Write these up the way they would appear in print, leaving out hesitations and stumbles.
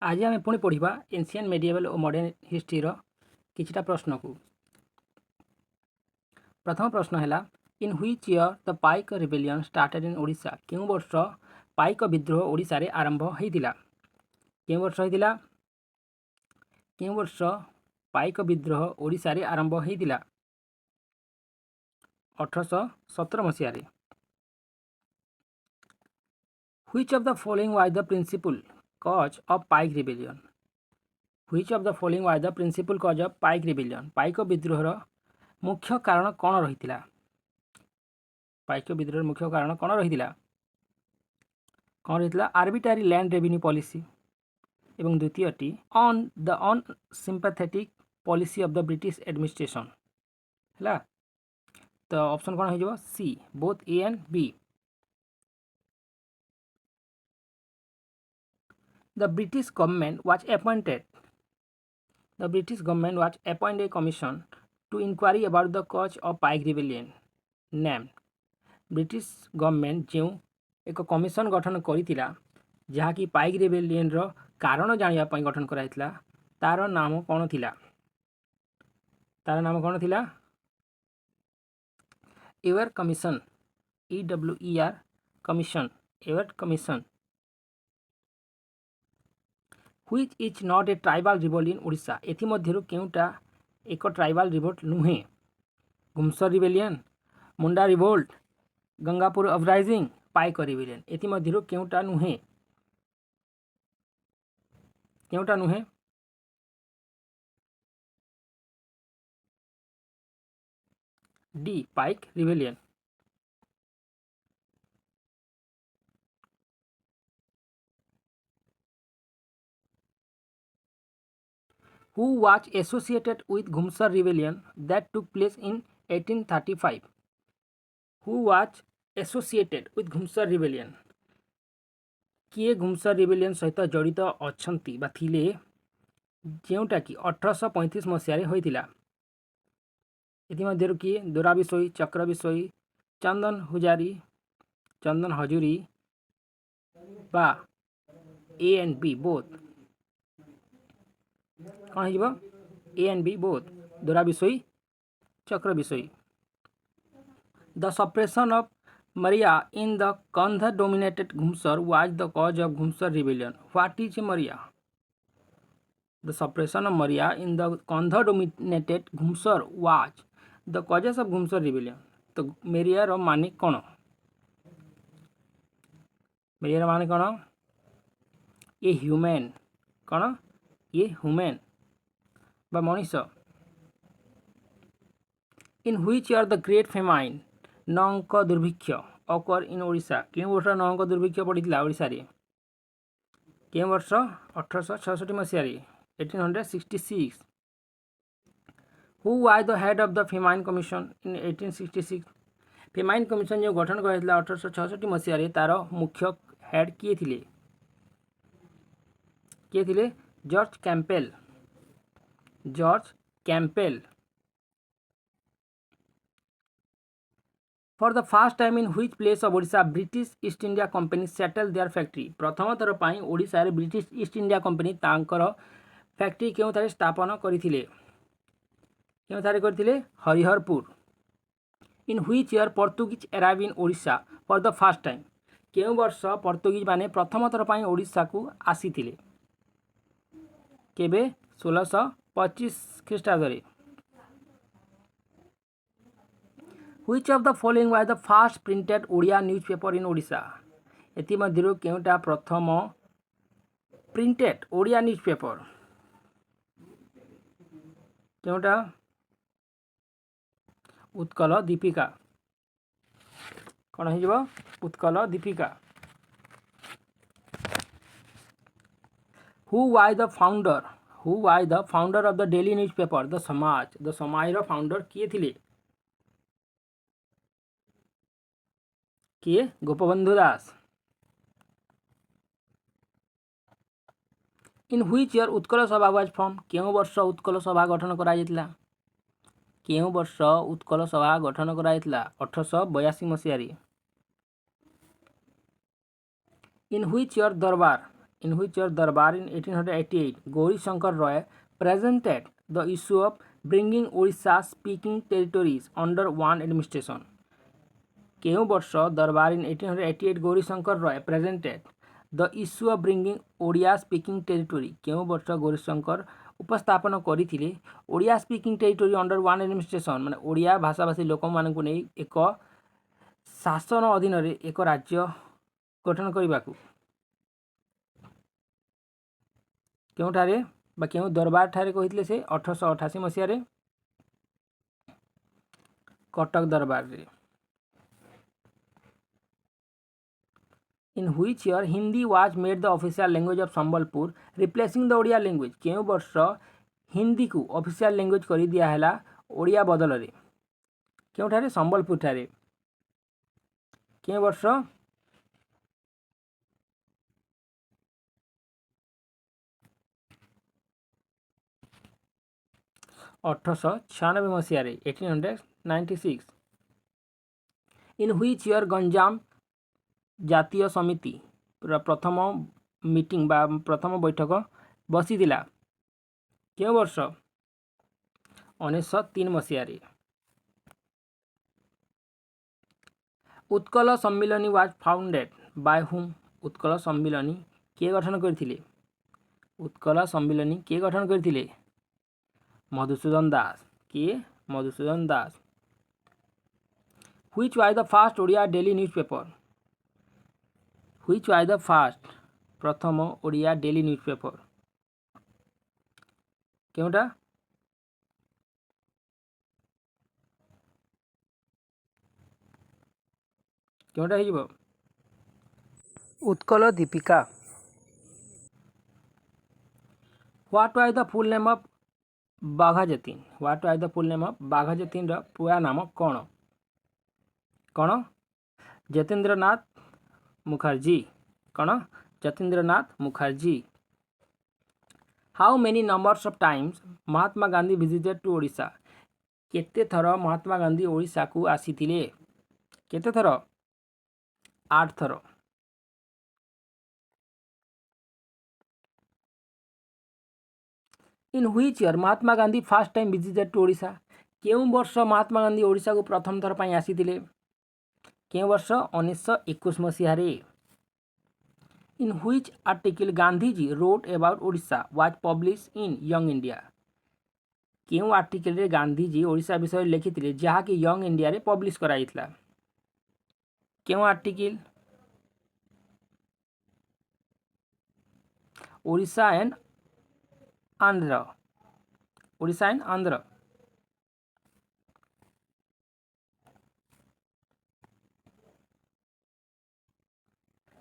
आज आम पुणी पढ़ा एनसीएंट मेडिएवल और मॉडर्न हिस्ट्री किछिटा प्रश्न को। प्रथम प्रश्न है इन which year the pike rebellion started in Odisha. क्यों वर्ष पाइक विद्रोह ओडिशा रे आरंभ होइतिला? क्यों वर्ष होइतिला? क्यों वर्ष पाइक विद्रोह ओडिशा रे आरंभ होइतिला? 1817 मसीह रे। Which of the following was the principal cause of Pike rebellion? Which of the following was the principal cause of Pike rebellion? पाइक विद्रोहर मुख्य कारण कौन रही? पाइक विद्रोह मुख्य कारण कौन रही? कौन रही? आर्बिट्रारी लैंड रेवेन्यू पॉलिसी एवं द्वितीयटी on the unsympathetic policy of the British administration है। तो ऑप्शन कौन हो? C both A and B. The British government was appointed a commission to inquiry about the cause of Pike rebellion named British government जो एक commission गठन करितिला जहाँकि पाइक rebellion रो कारण जानिया पई गठन कराइतिला। तार नाम कौन थिला? तार नाम कौन थिला? Ever commission, EWER commission, ever commission. Which is not a tribal revolt in Odisha? एथि मध्यरु केउटा एक ट्राइबल रिवोल्ट नुहे? घुमसर रिबेलियन, मुंडा रिवोल्ट, गंगापुर अपराइजिंग, पाइक रिबेलियन। एथि मध्यरु केउटा नुहे? केउटा नुहे? D pike rebellion. Who was associated with Ghumsar rebellion that took place in 1835? Who was associated with Ghumsar rebellion? किए घुमसर रिबेलियन सहित जड़ित अछंती बा थिले जेउटा कि 1835 मसीह रे होइतिला। एथि मध्यरु किए? दोरा बिसोई, चक्र बिसोई, चंदन हजूरी बा ए एंड बी बोथ। कौन हो? A and B both. Dora Bisoi, Chakra Bisoi. The suppression of Maria in the Kandha dominated Ghumsar was the cause of Ghumsar rebellion. What is Maria? The suppression of Maria in the Kandha dominated Ghumsar was the causes of Ghumsar rebellion. तो मेरिया रो माने कौन? मेरिया रो माने कौन? ये human. कौन? ये ह्यूमन बा Manish. In which year the great famine नौंक दुर्भिक्ष अकर इन ओडिशा? क्यों वर्ष नौंक दुर्भिक्ष पड़ता ओडिशा रे? क्यों वर्ष? 1866 मसीह रे, 1866। Who was the head of the famine commission in 1866? Famine commission जो गठन कराइला 1866 मसीह रे तार मुख्य हेड किए थिले? किए थिले? George Campbell. George Campbell. For the first time in which place of Odisha British East India Company settled their factory? प्रथम थर पाई ओडिशा रे ब्रिटिश ईस्ट इंडिया कंपनी तांकर फैक्ट्री केउ थारे स्थापन करिथिले? केउ थारे करिथिले? Hariharpur. In which year Portuguese arrived in Odisha for the first time? केउ वर्ष पोर्तुगीज माने प्रथम थर पाई ओडिशा को आसीथिले? केबे? 1625 ख्रीष्टाब्द रे। Which of the following was the first printed Odia newspaper in Odisha? एथि मध्यरु केउटा प्रथम प्रिंटेड ओडिया न्यूज़पेपर? केउटा? उत्कल दीपिका। कौन हो? Utkal Deepika. Who was the founder? Who was the founder of the daily newspaper The Samaj? The Samaj रो फाउंडर किए थिले? किए? Gopabandhu Das. In which year Utkal Sabha was form? केउ वर्ष उत्कल सभा गठन कराइतिला? केउ वर्ष उत्कल सभा गठन कराइतिला? 1882 मसीह रे। इन व्हिच ईयर दरबार in which your Darbar in 1888 Gauri Shankar Roy presented the issue of bringing Odisha speaking territories under one administration? କେଉଁ ବର୍ଷ ଦରବାର in 1888 Gouri Shankar Roy presented the issue of bringing Odia speaking territory? କେଉଁ ବର୍ଷ ଗୌରୀ ଶଙ୍କର ଉପସ୍ଥାପନ କରିଥିଲେ Odia speaking territory under one administration, ମାନେ ଓଡ଼ିଆ ଭାଷାଭାଷୀ ଲୋକମାନଙ୍କୁ ନେଇ ଏକ ଶାସନ ଅଧୀନରେ ଏକ ରାଜ୍ୟ ଗଠନ କରିବାକୁ? କେଉଁଠାରେ ବା କେଉଁ ଦରବାର ଠାରେ କହିଥିଲେ ସେ? 1888 ମସିହାରେ କଟକ ଦରବାରରେ। In which year Hindi was made the official language of Sambalpur, replacing the Odia language? केउं वर्ष हिंदी को ऑफिशियल लैंग्वेज कर दिया है ओडिया बदल रे? केउठारे? संबलपुर ठारे। केउं वर्ष? 1896 मसीह 1896। इन व्हिच ईयर गंजाम जातीय समिति प्रथम मीटिंग बा प्रथम बैठक बसीथिला? केउं वर्ष? 1903 मसीह। Utkal Sammilani was founded by whom? Utkal सम्मिलनी किए गठन करथिले? उत्कल सम्मिलनी किए गठन करथिले? मधुसूदन दास। किए? Madhusudan Das. Which was the first Odia daily newspaper? Which was the first प्रथम ओडिया डेली न्यूज़पेपर? केउंटा? केउंटा हेजिबो? Utkal Dipika. What was the full name of Bagha Jatin? What was the full name of Bagha Jatin रा पूरा नाम कौन? कौन? जतेंद्रनाथ मुखर्जी। कौन? Jatendranath Mukherjee. How many numbers of times Mahatma Gandhi visited to Odisha? केते थर महात्मा गांधी ओडिशा को आसीथिले? केते थर? 8 थर। In which year Mahatma Gandhi first time visited to Odisha? केउं वर्ष महात्मा गांधी ओडिशा को प्रथम थर पई आसीथिले? केउं वर्ष? 1921 मसीह। In which article Gandhiji wrote about Odisha was publish in Young India? केउं आर्टिकल रे गांधीजी ओडिशा विषय लिखिथिले जहा कि यंग इंडिया रे पब्लिश कराइथिला? केउं आर्टिकल? Odisha and Andhra. Odisha and Andhra.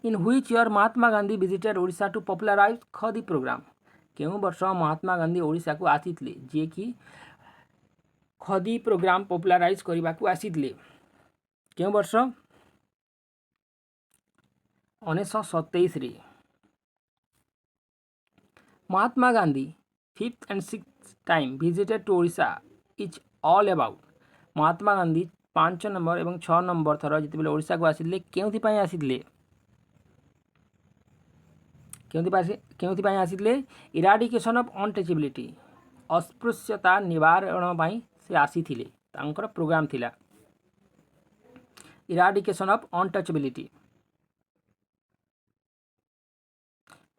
In which year Mahatma Gandhi visited Odisha to popularize khadi programme? केउं वर्ष महात्मा गांधी ओडिशा को आसीथिले जे कि खदी प्रोग्राम पॉपुलराइज करबा को आसीथिले? केउं वर्ष? 1927 रे। Mahatma Gandhi 5th and 6th time visited to Odisha is all about? Mahatma Gandhi 5 number एवं 6 नंबर थर जितेबाला ओडिशा को आसीथिले केउथि पई आसीथिले? केउथि पई आसीथिले? इराडिकेशन ऑफ अनटचेबिलिटी, अस्पृश्यता निवारण पई से आसीथिले। तांकर प्रोग्राम थिला eradication of untouchability.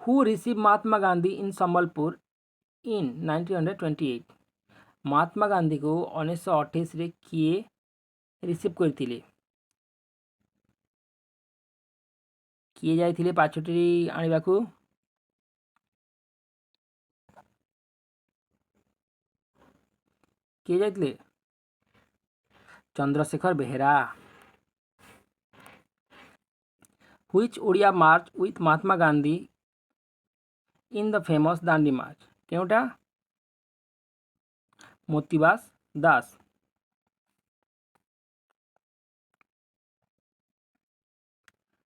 Who received महात्मा गांधी इन संबलपुर इन 1928? महात्मा गांधी को 1928 रे किए रिसीव करथिले? किए जाइथिले पाछोटी आनिबाकू? किए जाइथिले? Chandrashekhar Behera. Which Odia march with Mahatma Gandhi in the famous Dandi march? केउटा? Motibas Das.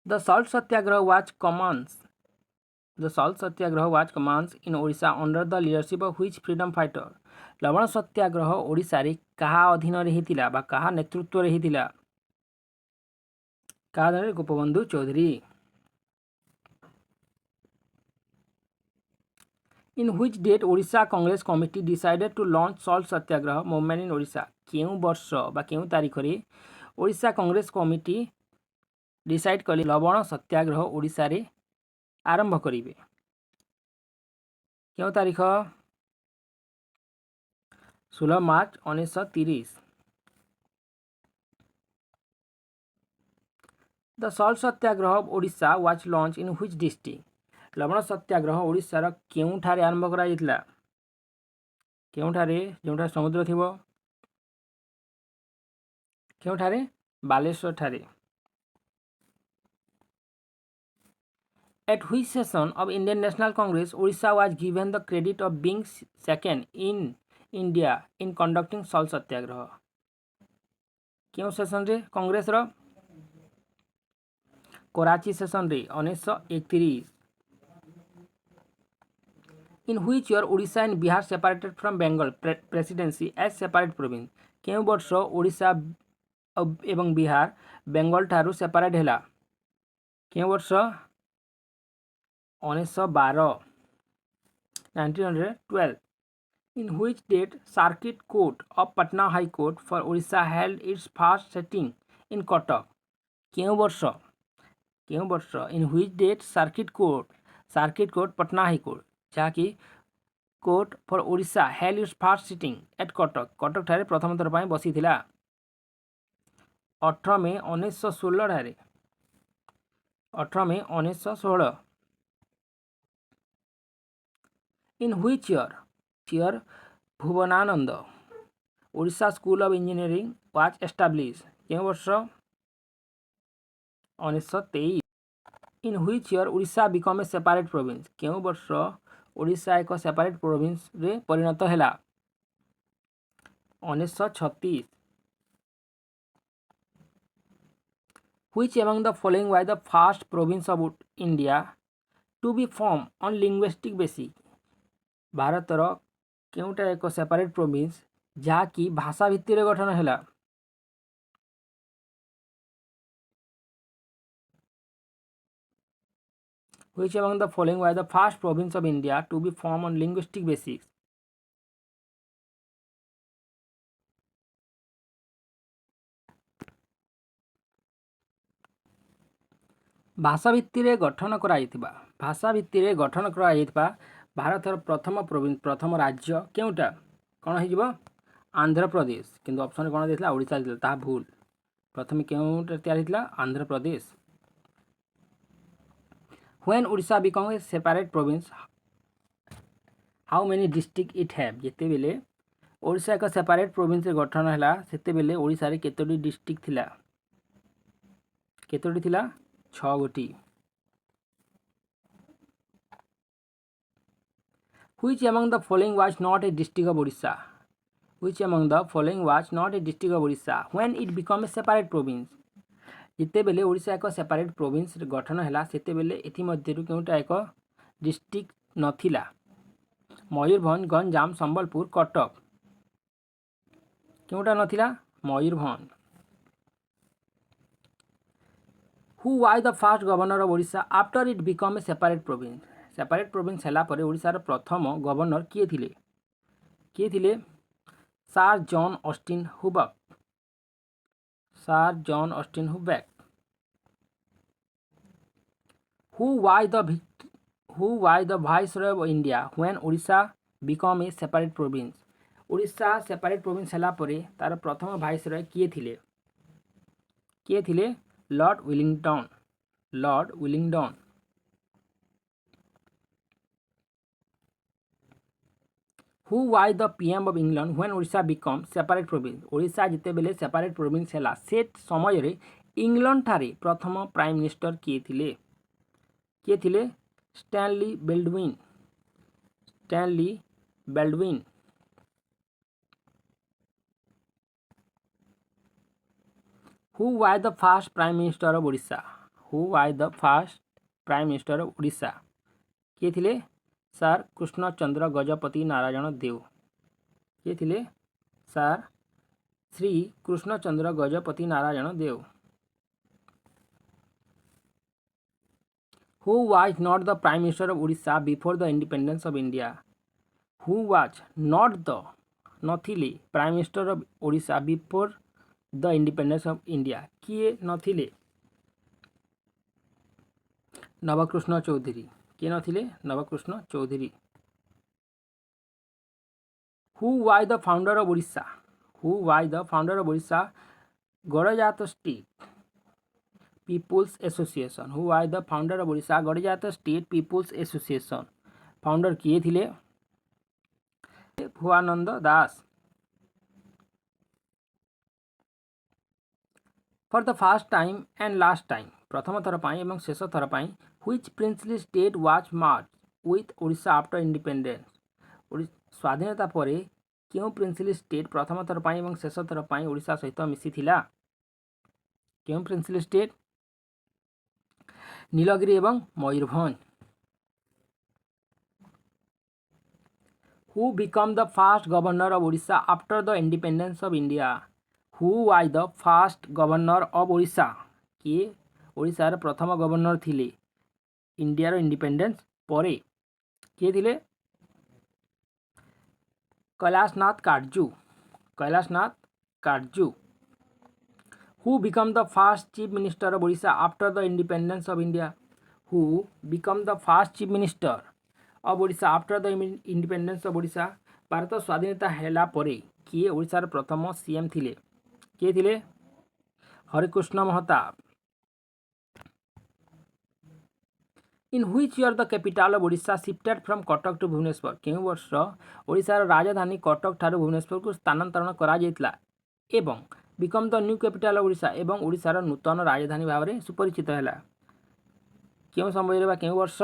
The salt satyagraha was commenced. The salt satyagraha was commenced in Odisha under the leadership of which freedom fighter? लवण सत्याग्रह ओडिशा रे कहा अधीन रे हितिला बा कहा नेतृत्व रे हितिला? कहा अधीन? Gopabandhu Choudhury. In which date Odisha Congress committee decided to launch salt satyagraha movement in Odisha केउं वर्ष बा केउं तारीख रे ओडिशा कांग्रेस कमिटी डिसाइड कले लवण सत्याग्रह ओडिशा रे आरंभ करिवे केउं तारीख 16 मार्च 1930 the salt Satyagraha of Odisha was launch in which district लवण सत्याग्रह ओडिशार केउंठारे आरंभ करा जायतिला केउंठारे जोंठा समुद्र थिबो केउंठारे बालेश्वर ठारे At which session of Indian National Congress, Odisha was given the credit of being second in India in conducting salt satyagraha? क्यों सेशन रे कांग्रेस रो Karachi session रे 1931 In which year Odisha and Bihar separated from Bengal presidency as separate province? क्यों वर्ष ओडिशा एवं बिहार बेंगल ठारू separate हैला क्यों वर्ष 1912 1912 In which date Circuit Court of Patna High Court for Odisha held its first sitting in Cuttack? क्यों वर्ष In which date Circuit Court Patna High Court जहाँकि court for Odisha held its first sitting at Cuttack ठारे प्रथम थर पर बसी 18 May 1916 ठारे 18 May 1916 in which year Bhubanananda Odisha school of engineering was establish क्यों वर्ष 1923 in which year Odisha become a separate province क्यों वर्ष ओडिशा एक सेपरेट प्रोविंस रे परिणत हैला 1936 Which among the following was the first province of India to be formed on linguistic basis? भारतर केउटा एक separate province जहाँकि भाषा भित्ति रे गठन हैला Which among the following was the first province of India to be formed on linguistic basis? भाषा भित्ति रे गठन करा भारतर प्रथम राज्य केउटा कौन हो आंध्र प्रदेश किंतु ऑप्शन कौन देथिला ओडिशा देथिला ता भूल प्रथम केउटा तैयार हेतिला Andhra Pradesh When Odisha became a separate province, how many districts it have? जेते बेले ओडिशा एक सेपरेट प्रोविंस रे गठन हैला सेते बेले ओडिशा रे केतोटी डिस्ट्रिक्ट थिला 6 गोटी Which among the following was not a district of Odisha? Which among the following was not a district of Odisha when it became a separate province? जिते बेले ओडिशा एक सेपरेट प्रोविंस गठन हैला सेते बेले एथि मध्यरु केउटा एक डिस्ट्रिक्ट नथिला मयूरभंज गंजाम संबलपुर कटक केउटा नथिला Mayurbhanj Who was the first governor of Odisha after it became a separate province? Separate province हैला परे ओडिशार प्रथम गवर्नर किए थिले sir John Austin Hubback Who was the viceroy of India when Odisha became a separate province? Odisha separate province हैला परे तार प्रथम भाइसरय किए थिले Lord Willingdon Who was the PM of England when Odisha became separate province? Odisha जिते बेले separate province हैला set समय रे इंग्लैंड ठारे प्रथम प्राइम मिनिस्टर किए थिले Stanley बेल्डविन Who was the first prime minister of Odisha? किए थिले सर कृष्णचंद्र गजपति नारायण देव किए थिले sir Shri Krishnachandra Gajapati Narayan Deb Who was not the Prime Minister of Odisha before the independence of India? Who was not the नथिले Prime Minister of Odisha before the independence of India? किए नथिले? नवकृष्ण चौधरी। किए नथिले? Nabakrishna Choudhury. Who was the founder of Odisha? Who was the founder of Odisha Gadajata State People's Association? Who was the founder of Odisha Gadajata State People's Association? Founder किए थिले? Bhubanananda Das. For the first time and last time प्रथम थर पाई एवं शेष थर पाई which princely state was merge with Odisha after independence स्वाधीनता पर क्यों प्रिंसली स्टेट प्रथम थर पाई एवं शेष थर पाई ओडिशा सहित मिसी थिला? क्यों प्रिंसली स्टेट? नीलगिरी एवं Mayurbhanj. Who became the first governor of Odisha after the independence of India? Who was the first governor of Odisha? किए ओडिशार प्रथम गवर्नर थिले इंडियार इंडिपेंडेंस परे? किए थिले? Kailashnath Katju. Kailashnath Katju. Who became the first chief minister of Odisha after the independence of India? Who became the first chief minister of Odisha after the independence of Odisha? Bharat स्वाधीनता हैला परे किए ओडिशार प्रथम सीएम थिले? किए थिले? Harekrushna Mahtab. In which year the capital of Odisha shifted from Cuttack to Bhubaneswar? केउं वर्ष ओडिशार राजधानी कटक ठारू भुवनेश्वर को स्थानांतरण करा जायतिला एवं become the new capital of Odisha एवं ओडिशार नूतन राजधानी भाव में सुपरिचित हैला? केउं समय बा केउं वर्ष?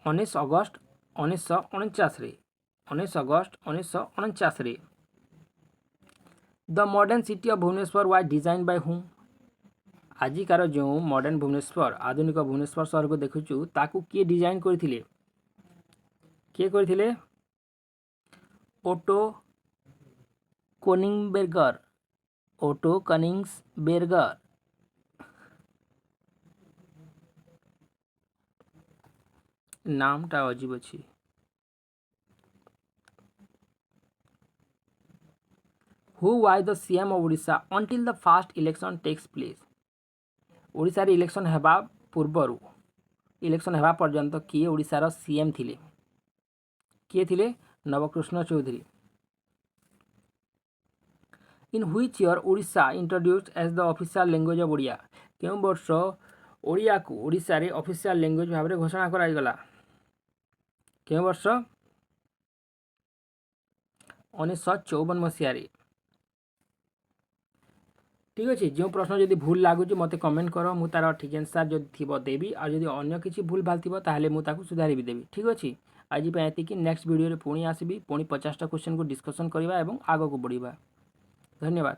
19 अगस्त 1949 रे। 19 अगस्त 1949 रे। The modern city of Bhubaneswar was design by whom? आजिकार जो मॉडर्न भुवनेश्वर आधुनिक भुवनेश्वर शहर को देखुचु ताकू किए डिजाइन करथिले? किए करथिले? ओटो कोनिंगबेर्गर। ओटो कनिंग्सबेर्गर। नामटा अजीब अच्छी। Who was the CM of Odisha until the first election takes place? Odisha रे इलेक्शन हेबा पूर्वरु इलेक्शन हेबा पर्यंत किए ओडिशार सीएम थिले? किए थिले? Nabakrishna Choudhury. In which year Odisha introduced as the official language of Odia? केउं वर्ष ओडिया को ओडिशा रे ऑफिशियल लैंग्वेज भाव में घोषणा कराई गला? केउं वर्ष? 1954 मसीह रे। ठीक अच्छे जो प्रश्न जदि भूल लगुच मत कमेंट कर मु तार ठीक आंसर जब थी देवी आ जदि अन्य किसी भूल भाल थी ताहले मु ताकू सुधारी भी देवी। ठीक अच्छे आज ये नेक्स्ट वीडियो पुणी आसबि पुणी 50टा क्वेश्चन को डिस्कसन करवा एवं आग को बढ़िबा। धन्यवाद।